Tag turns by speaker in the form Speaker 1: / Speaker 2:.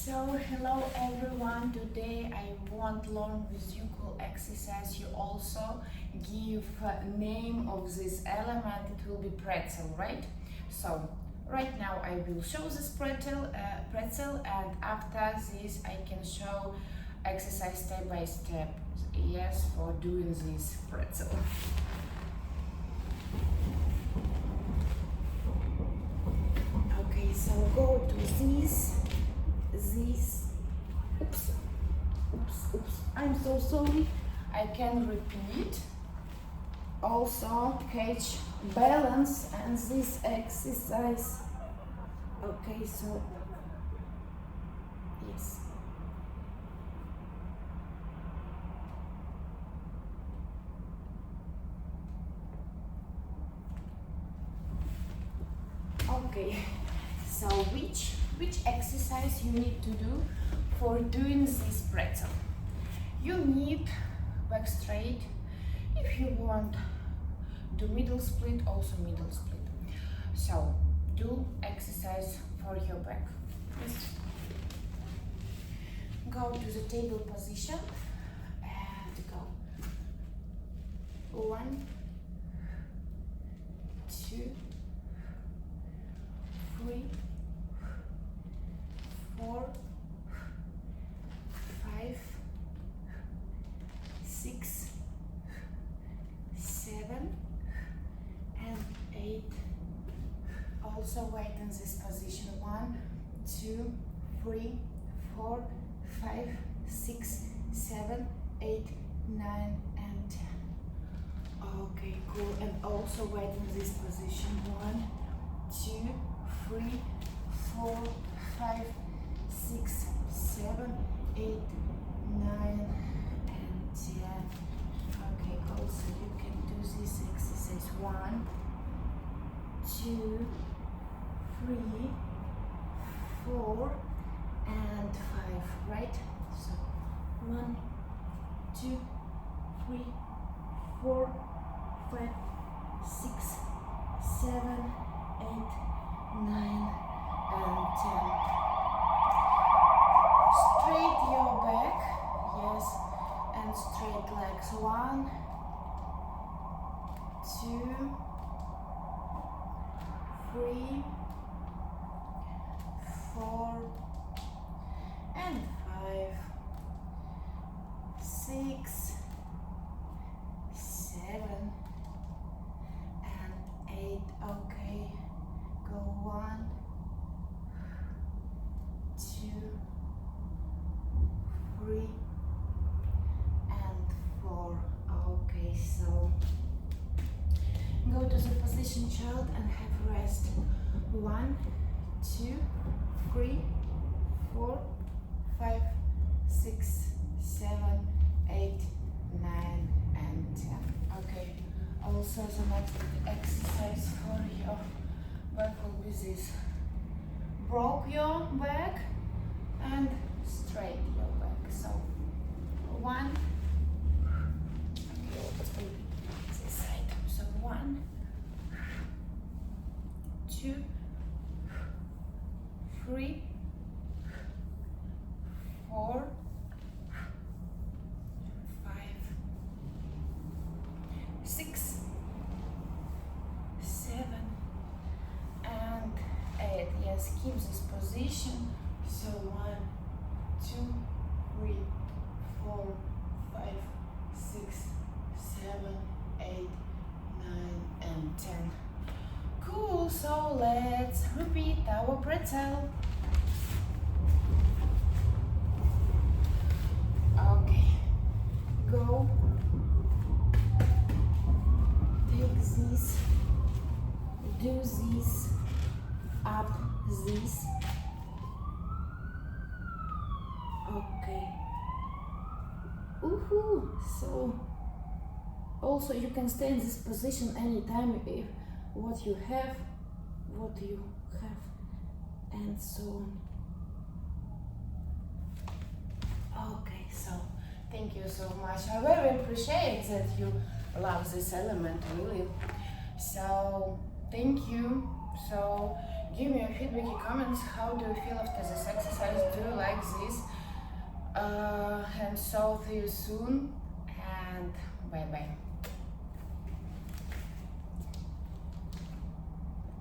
Speaker 1: So hello everyone, today I want to learn with you cool exercise. You also give name of this element, it will be pretzel, right? So right now I will show this pretzel and after this I can show exercise step by step, yes, for doing this pretzel. Okay, so go to this, oops, I'm so sorry, I can repeat. Also catch balance and this exercise. Okay, so yes. Okay, so which exercise you need to do for doing this pretzel? You need back straight. If you want do middle split, also middle split. So do exercise for your back. Yes. Go to the table position and go 1, 2, 3, 4, 5, 6, 7 and 8. Also wait in this position 1, 2, 3, 4, 5, 6, 7, 8, 9 and 10. Okay, cool. And also wait in this position 1, 2, 3, 4, 5, 6, 7, 8, 9 and 10. Okay, also you can do this exercise 1, 2, 3, 4 and 5, right? So 1, 2, 3, 4, 5, 6, 7, 8, 9 and 10. Straight your back, yes, and straight legs. 1, 2, 3, 4 and 5, 6, 7 and 8. Okay, go 1, 2, 3 and 4. Okay, so go to the position child and have rest. 1, 2, 3, 4, 5, 6, 7, 8, 9 and 10. Okay, also the next exercise for your back will be this. Broke your back and straight your back. So 1, okay, let's do this side. So 1, 2, 3, 4, 5, 6, 7 and 8. Yes, keep this position. So 1, 2, 3, 4, 5, 6, 7, 8, 9 and 10. Cool, so let's repeat our pretzel. Okay, go, take this, do this, up this. Okay. Woohoo! So also you can stay in this position anytime if what you have, and so on. Okay, so thank you so much. I very appreciate that you love this element, really. So thank you. So give me your feedback, your comments. How do you feel after this exercise? Do you like like this. And so see you soon, and bye bye.